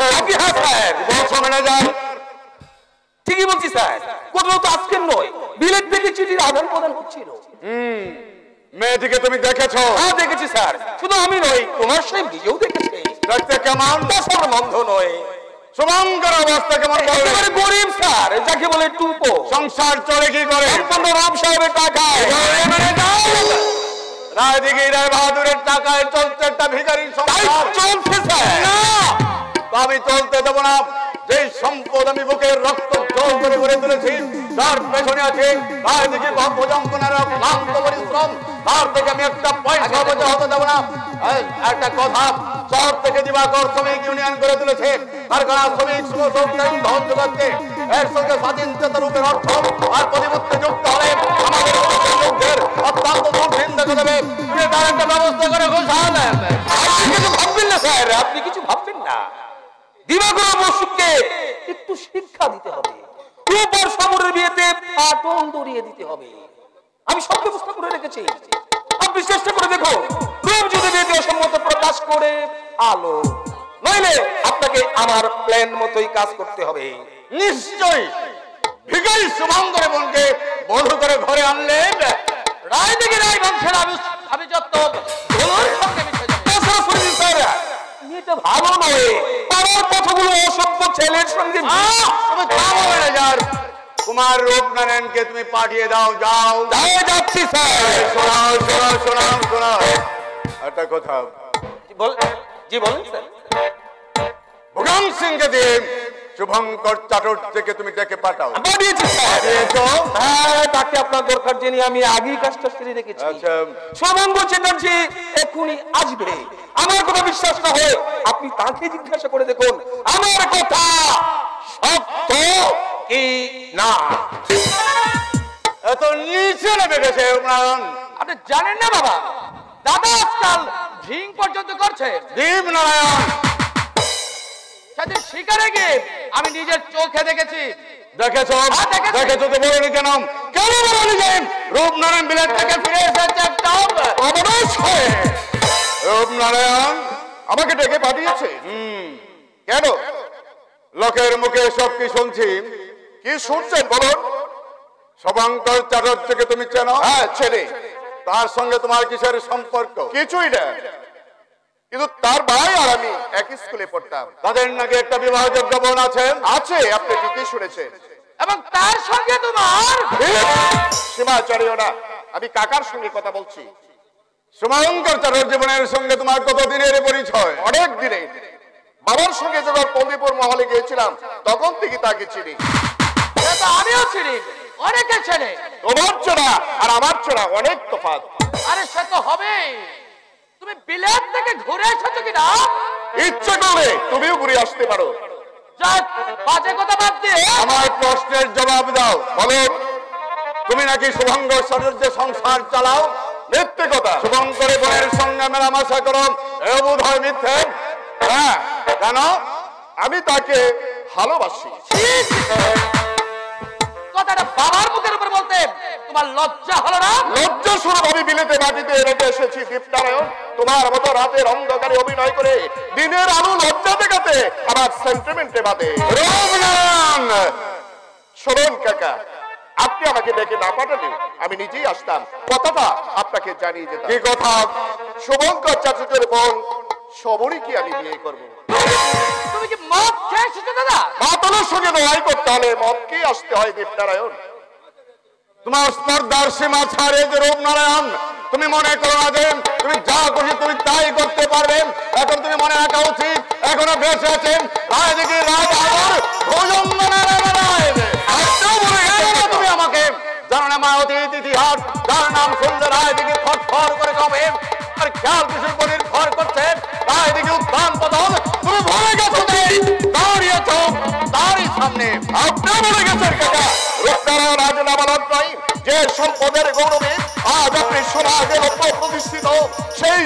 হ্যাঁ স্যার, বলছো ম্যানেজার? ঠিকই বলছি স্যার, কোথাও তো আজকের নয়, বিলেত থেকে চিঠির আদান প্রদান হচ্ছিল। মেয়েটিকে তুমি দেখেছো? হ্যাঁ দেখেছি স্যার, শুধু আমি নই, তোমার সাহেব নিজেও দেখেছে। দেখতে কেমন? সম্বন্ধ নয়, শুভঙ্কর অবস্থা কেমন? একেবারে গরিব স্যার, যাকে বলে টুপো। সংসার চলে কি করে? সম্পূর্ণ রাম সাহেবের টাকায়। রায়দিঘি রায় বাহাদুরের টাকায় চলছে একটা ভিখারি সংসার। চলছে স্যার। না, আমি চলতে দেবো না। যে সম্পদ আমি বুকের রক্ত জল করে গড়ে তুলেছি, তার পেছনে আছে রায়দিঘি ভোজঙ্কনার ক্লান্ত পরিশ্রম। তার থেকে আমি একটা পয়সা বছর হতে দেবো না। একটা কথা, শহর থেকে দিবাকর শ্রমিক ইউনিয়ন করে তুলেছে, কারখানা শ্রমিক ধ্বংস করছে। এর সঙ্গে স্বাধীন চেতারূপের অর্থ আর প্রতিপত্তি যুক্ত হলে আমাদের যুদ্ধের অত্যন্ত দুর্দিন দেখা দেবে। তার একটা ব্যবস্থা করে ঘোষণা দেন। আপনি কিছু ভাববেন না স্যার, আপনি কিছু ভাববেন না। দিবাকর বসুকে একটু শিক্ষা দিতে হবে, টুপোর সমরের বিয়েতে পাটন দড়িয়ে দিতে হবে। আমি সব ব্যবস্থা করে রেখেছি, আপনি চেষ্টা করে দেখুন। রূপ যদি বিয়েতে অসম্মত প্রকাশ করে আলো, নইলে আপনাকে আমার প্ল্যান মতোই কাজ করতে হবে। নিশ্চয়ই ভিখারি শুভঙ্কর বোনকে বধূ করে ঘরে আনলেন। রায়দিঘি রায় বংশের আমি যত ধুলোর সঙ্গে মিশে যাবে। এটা ভালো নয়, পাড়ার কথাগুলো অসভ্য ছেলের সঙ্গে। তুমি থামো ম্যানেজার, কুমার রূপনারায়ণকে তুমি পাঠিয়ে দাও। যাও যাচ্ছি স্যার। শোনাও শোনাও শোনাও শোনাও একটা কথা। জি বলেন স্যার। ভগবান সিংকে দিয়ে শুভঙ্কর চাটুর্যকে তুমি ডেকে পাঠাও। পাঠিয়েছি স্যার। হ্যাঁ, তাকে আপনার দরকার জেনে আমি আগেই কাজটা সেরে রেখেছি। আচ্ছা, শুভঙ্গ চ্যাটার্জি এক্ষুনি আসবে। আমার কথা বিশ্বাস না হয় আপনি তাকে জিজ্ঞাসা করে দেখুন আমার কথা সত্য কি না। এত নিচে নেমে গেছে উন্নয়ন। আপনি জানেন না বাবা, দাদা আজকাল ঢিং পর্যন্ত করছে। দীপনারায়ণ সেদিন শিকারে গিয়ে আমি নিজের চোখে দেখেছি। দেখেছো? দেখেছি। দেখেছো তো বলনি কেন? কেন বলনি যে রূপনারায়ণ বিলেত থেকে ফিরে এসেছে? একটা অবনাশ হয়ে রূপনারায়ণ আমাকে ডেকে পাঠিয়েছে। কেন? লোকের মুখে সব কি শুনছি। কি শুনছেন বলুন? শুভঙ্কর চাটুর্যকে তুমি চেনো? হ্যাঁ চেনে। তার সঙ্গে তোমার কিসের সম্পর্ক? কিছুই না, কিন্তু তার ভাই আর আমি একই স্কুলে পড়তাম। তাদের নাকি একটা বিবাহযোগ্য বোন আছে। আছে, আপনি ঠিকই শুনেছেন। এবং তার সঙ্গে তোমার সীমাচারীয় না, আমি কাকার সঙ্গে কথা বলছি। শুভঙ্কর চাটুর্য বোনের সঙ্গে তোমার কত দিনের পরিচয়? অনেক দিনের। বাবার সঙ্গে যখন পল্লীপুর মহলে গিয়েছিলাম তখন থেকে তাকে চিনি। আমিও চিনি, অনেকে চেনে। তোমার চোরা আর আমার চোরা অনেক তফাৎ। আরে সে তো হবে। তুমি বিলেত থেকে ঘুরে এসেছো কিনা? ইচ্ছে করে তুমিও ঘুরে আসতে পারো। যাক, বাজে কথা বাদ দিয়ে আমার প্রশ্নের জবাব দাও। বলো, তুমি নাকি শুভঙ্কর চাটুর্য সংসার চালাও? মিথ্যে কথা। শুভঙ্করের বোনের সঙ্গে মেলামেশা করো, এ বোধ হয় মিথ্যে। হ্যাঁ, কেন? আমি তাকে ভালোবাসি। কথাটা বাবার মুখের উপর বলতে তোমার লজ্জা হলো না? লজ্জা স্বরূপ আমি বিলেতে মাটিতে রেখে এসেছি। দীপনারায়ণ, তোমার মতো রাতের অন্ধকারে অভিনয় করে দিনের আলো লজ্জা দেখাতে আমার সেন্টিমেন্টে বাদে। রূপনারায়ণ শোনেন কাকা, আপনি আমাকে ডেকে না পাঠালে আমি নিজেই আসতাম, কথাটা আপনাকে জানিয়ে যেতাম। কি কথা? শুভঙ্কর চাটুর্যের বোন সবরই কি আমি বিয়ে করবো? তুমি কি মদ খেয়ে এসেছো দাদা? মাতালের সঙ্গে লড়াই করতে হলে মদকেই আসতে হয় দীপনারায়ণ। তোমার স্পর্ধার সীমা ছাড়ে যে রূপনারায়ণ, তুমি মনে করো না যে তুমি যা খুশি তুমি তাই করতে পারবে। এখন তুমি মনে রাখা উচিত এখনো বেঁচে আছেন রায়দিঘি রায় বাহাদুর ভোজঙ্কনারায়ণ। তুমি আমাকে জানো না মায়াতীত ইতিহাস, যার নাম শুনলে রায়দিঘি থরথর করে কাঁপে, আর খেয়াল কিছু পরির ভর করছে রায়দিঘি উত্থান পতন। তুমি ভুলে গেছো যে দাঁড়িয়েছ তারই সামনে। আপনি ভুলে গেছেন কাকা, রূপনারায়ণ আজ নাবালক নয়, যে সম্পদের গৌরবে আজ আপনি সমাজের ওপর প্রতিষ্ঠিত, সেই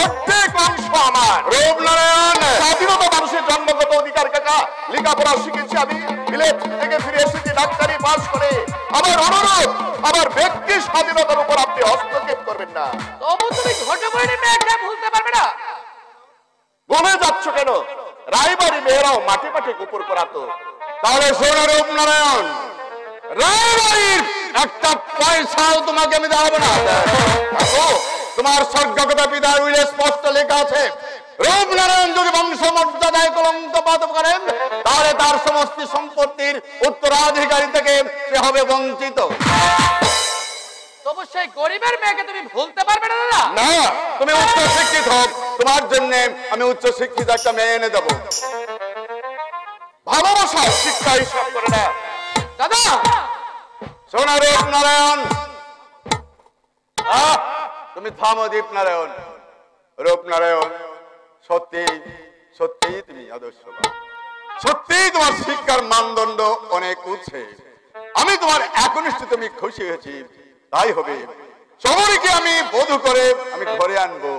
অর্ধেক অংশ আমার। রূপনারায়ণ, স্বাধীনতা মানুষের জন্মগত অধিকার কাকা। লেখাপড়া শিখেছি আমি, বিলেত থেকে ফিরে এসেছি ডাক্তারি পাস করে। আমার অনুরোধ, আমার ব্যক্তি স্বাধীনতার উপর আপনি হস্তক্ষেপ করবেন না। তবু তুমি ঘটে বইনি মেয়েকে ভুলতে পারবে না? ভুলে যাচ্ছ কেন? রায়বাড়ি মেয়েরাও মাটি মাটি কুপুর করাতো। তাহলে শোনো রূপনারায়ণ, রায়বাড়ির একটা পয়সাও তোমাকে আমি দেবো না। তোমার স্বর্গগত পিতার উইলে স্পষ্ট লেখা আছে, রূপনারায়ণ যদি বংশ মর্যাদায় কলঙ্কপাত করেন তাহলে তার সমস্ত সম্পত্তির উত্তরাধিকারী থেকে সে হবে বঞ্চিত। তবু সেই গরিবের মেয়েকে তুমি ভুলতে পারবে না দাদা? না, তুমি উচ্চ শিক্ষিত হোক, তোমার জন্য আমি উচ্চ শিক্ষিত একটা মেয়ে এনে দেবো। ভালোবাসা শিক্ষা হিসাব করে না দাদা। শোনো রূপনারায়ণ, তুমি থামো দীপনারায়ণ। রূপনারায়ণ, সত্যি সত্যি তুমি আদর্শবান, সত্যি তোমার শিক্ষার মানদণ্ড অনেক উঠছে। আমি তোমার একনিষ্ঠ তুমি খুশি হয়েছি, তাই হবে শহরকে আমি বধূ করে আমি ঘরে আনবো।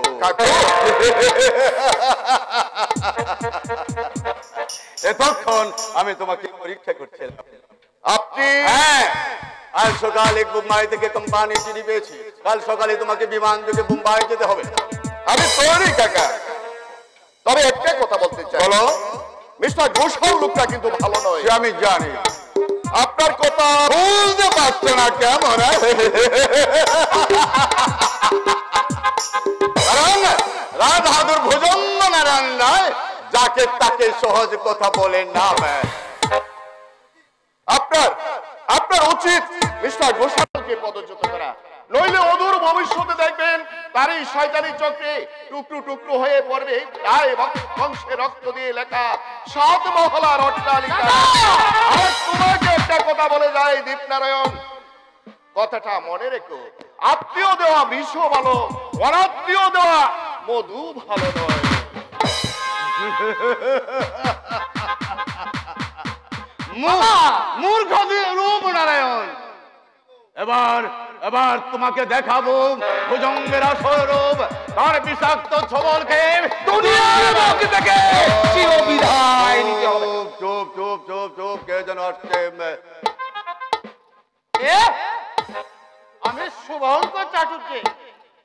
এতক্ষণ আমি তোমাকে পরীক্ষা করছিলাম। আপনি হ্যাঁ, আজ সকালে মুম্বাই থেকে কোম্পানি চিঠি পেয়েছি, কাল সকালে তোমাকে বিমান যোগে মুম্বাই যেতে হবে। আমি তৈরি কাকা, তবে একটা কথা বলতে চাই। বলো। মিস্টার ঘোষাল লোকটা কিন্তু ভালো নয়। আমি জানি, আপনার কথা বুঝতে পারছে না কেমন? রাধাদুর ভুজঙ্গ নারায়ণ নয়, যাকে তাকে সহজ কথা বলে না। আপনার উচিত মিস্টার ঘোষালকে পদচ্যুত করা, নইলে অদূর ভবিষ্যতে দেখবেন তার এই শয়তানি চক্রে টুকরো টুকরো হয়ে পড়বে তাই বংশে রক্ত দিয়ে লেখা 7 মহলার অট্টালিকা। আর তোমাকে একটা কথা বলে যায় দীপনারায়ণ, কথাটা মনে রেখো, আত্মীয় দেওয়া বিষ ভালো, অনাত্মীয় দেওয়া মধু ভালো নয়। মূর্খ রূপনারায়ণ, এবার তোমাকে দেখাবো ভুজঙ্গের স্বরূপ, তার বিষাক্ত ছবলকে দুনিয়ার মুখ থেকে চিরবিদায় নিতে হবে। চুপ চুপ চুপ চুপ, কে যেন আসছে। আমি শুভঙ্কর চাটুর্যে।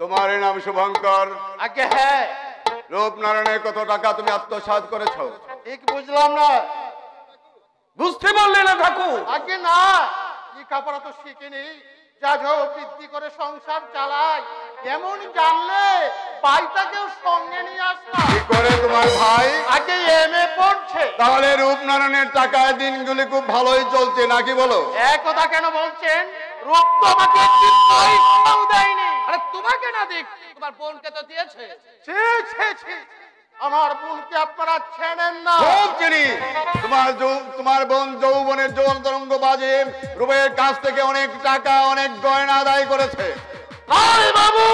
তোমার নাম শুভঙ্কর? আগে হ্যাঁ। রূপনারায়ণের কত টাকা তুমি আত্মসাৎ করেছো? ঠিক বুঝলাম না। বুঝতে পারলে না ঠাকুর? আগে না, কি কাপড়া তো শিখিনি, যা যা বৃদ্ধি করে সংসার চালাই, এমন জানলে ভাইটাকেও সঙ্গে নিয়ে আসতাম। কি করে তোমার ভাই? আগে এমএ পড়ছে। তাহলে রূপনারায়ণের টাকায় দিনগুলি খুব ভালোই চলছে নাকি বলো? এক কথা কেন বলছেন? রূপ তো আমাকে একটি পয়সাও দেয়নি। আরে তোমাকে না দিক, তোমার বোনকে তো দিয়েছে। ছি ছি ছি, আমার বোনকে আপনারা চেনেন না। খুব চিনি। তোমার বোন যৌবনের যৌন তরঙ্গ বাজে রূপের কাছ থেকে অনেক টাকা অনেক গয়না আদায় করেছে। আরে বাবু,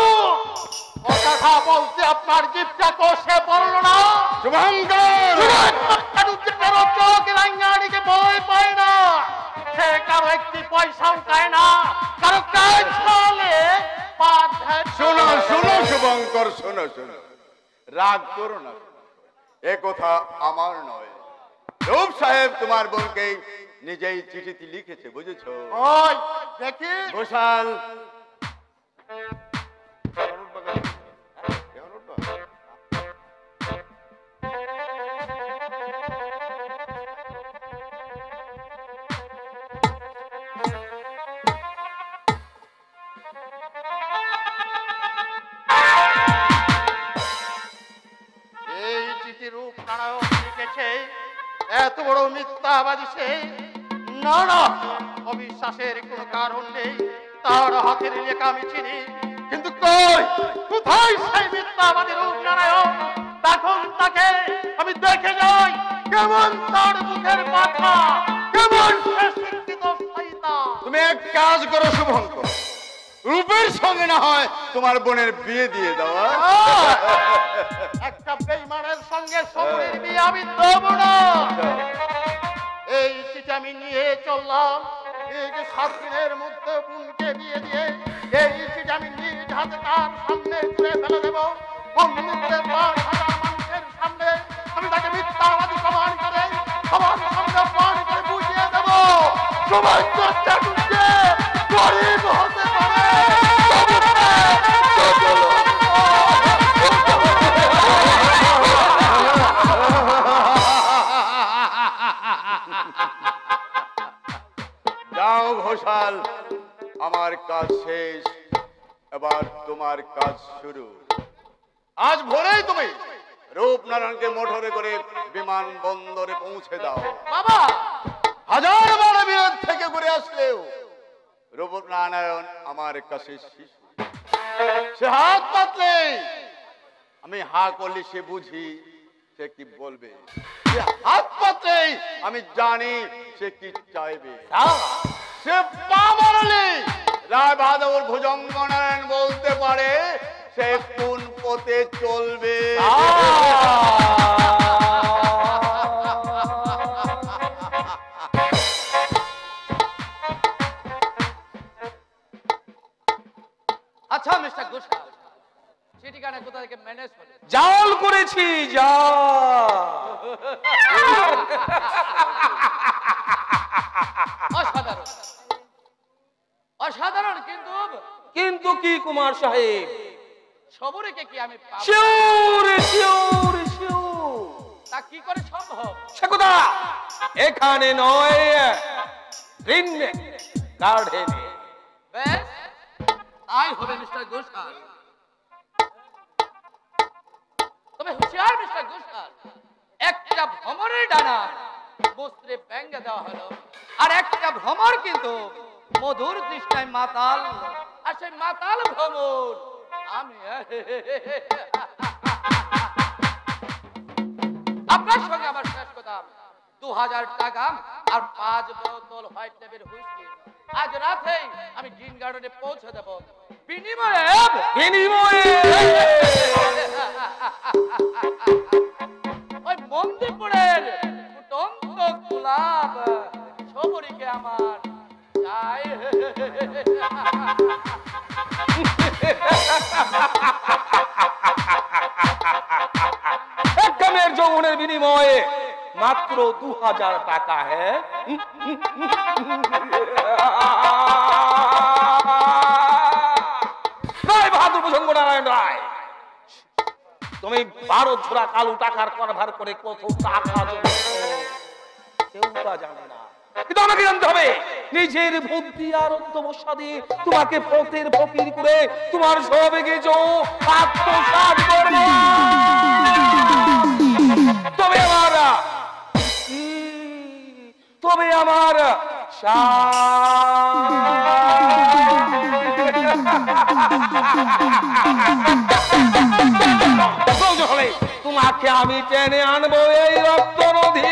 কথা বলতে আপনার জিভটা কষে পড়লো না? শুভঙ্কর, চোখ রাঙ্গানিকে ভয় পায় না, সে কারো একটি পয়সাও চায় না, কারো কাজ চলে। শোনো শোনো শুভঙ্কর, শোনো শোনো, রাগ করো না, এ কথা আমার নয়। রূপ সাহেব তোমার বোনকে নিজেই চিঠিতে লিখেছে, বুঝেছো? ওই দেখি ঘোষাল, এত বড় মিথ্যাবাদী সে, না না, অবিশ্বাসের কোনো কারণ নেই, তার হাতের লেখা আমি চিনি, কিন্তু কোথায় সেই মিথ্যাবাদী রূপনারায়ণ? তখন তাকে আমি দেখে যাই, কেমন তার মুখের কথা, কেমন সে শিক্ষিত শয়তান। তুমি এক কাজ করো শুভঙ্কর, রূপের সঙ্গে না হয় তোমার বোনের বিয়ে দিয়ে দাও। একটা বেঈমানের সঙ্গে সমরের বিয়ে আমি দেব না। এই চিঠি আমি নিয়ে চললাম, এই যে 7 দিনের মধ্যে বোনকে বিয়ে দিয়ে এই চিঠি আমি নিজ হাতে তার সামনে তুলে ফেলে দেবো। বন্ধুদের 5,000 মানুষের সামনে আমি তাকে মিথ্যাবাদী প্রমাণ করে সবার সামনে প্রমাণ করে বুঝিয়ে দেবো শুভঙ্কর চাটুর্যে গরিব হতে পারে। গোসাল, আমার কাজ শেষ, এবার তোমার কাজ শুরু। আজ ভোরেই তুমি রূপনারায়ণকে মোটরে করে বিমানবন্দরে পৌঁছে দাও। বাবা, হাজার বার বিরোধ থেকে ঘুরে আসলেও রূপনারায়ণ আমার কাছে শিশু। সে হাত পাতলে আমি হা করলে সে বুঝি সে কি বলবে, সে হাত পাতলেই আমি জানি সে কি চাইবে। সে পা মারলে রায় বাহাদুর ভুজঙ্গনারায়ণ বলতে পারে সে কোন পথে চলবে। আচ্ছা মিস্টার গোসাল, চিঠিখানা কোথা থেকে ম্যানেজ করে? জাল করেছি, অসাধারণ, অসাধারণ। কিন্তু কিন্তু কি কুমার সাহেব? সবরীকে কি আমি পাবো? Sure sure sure. তা কি করে সম্ভব? সে কথা এখানে নয়, গ্রিন গার্ডেনে। বেশ, তাই হবে মিস্টার গোসাল। তবে হুঁশিয়ার মিস্টার গোসাল, একটা ভ্রমরের ডানা বস্ত্রে ব্যাঙ্গে দেওয়া হলো, আর একটা ভ্রমর কিন্তু মধুর তৃষ্ণায় মাতাল, আর সেই মাতাল ভ্রমর আমি। আপনার সঙ্গে আমার শেষ কথা, 2000 টাকা আর 5 বোতল হোয়াইট লেবেল হুইস্কি আজ রাতেই আমি গ্রিন গার্ডেনে পৌঁছে দেব। বিনিময়ে ওই মন্দিরপুরের ফুটন্ত গোলাপ সবরীকে আমার চাই। একদমের যৌবনের বিনিময়ে মাত্র 2000 টাকা। হ্যাঁ, রায় বাহাদুর ভুজঙ্গনারায়ণ রায়, তুমি 12 ঝোড়া কালো টাকার কারবার করে কত টাকা জমেছো কেউ তা জানে না। কিন্তু আমাকে জানতে হবে, নিজের বুদ্ধি আর অধ্যবসা দিয়ে তোমাকে পথের ফকির করে তোমার সবে গেছো আত্মসাৎ করবো। তবে আমার তোমাকে আমি টেনে আনবো এই রক্ত নদী।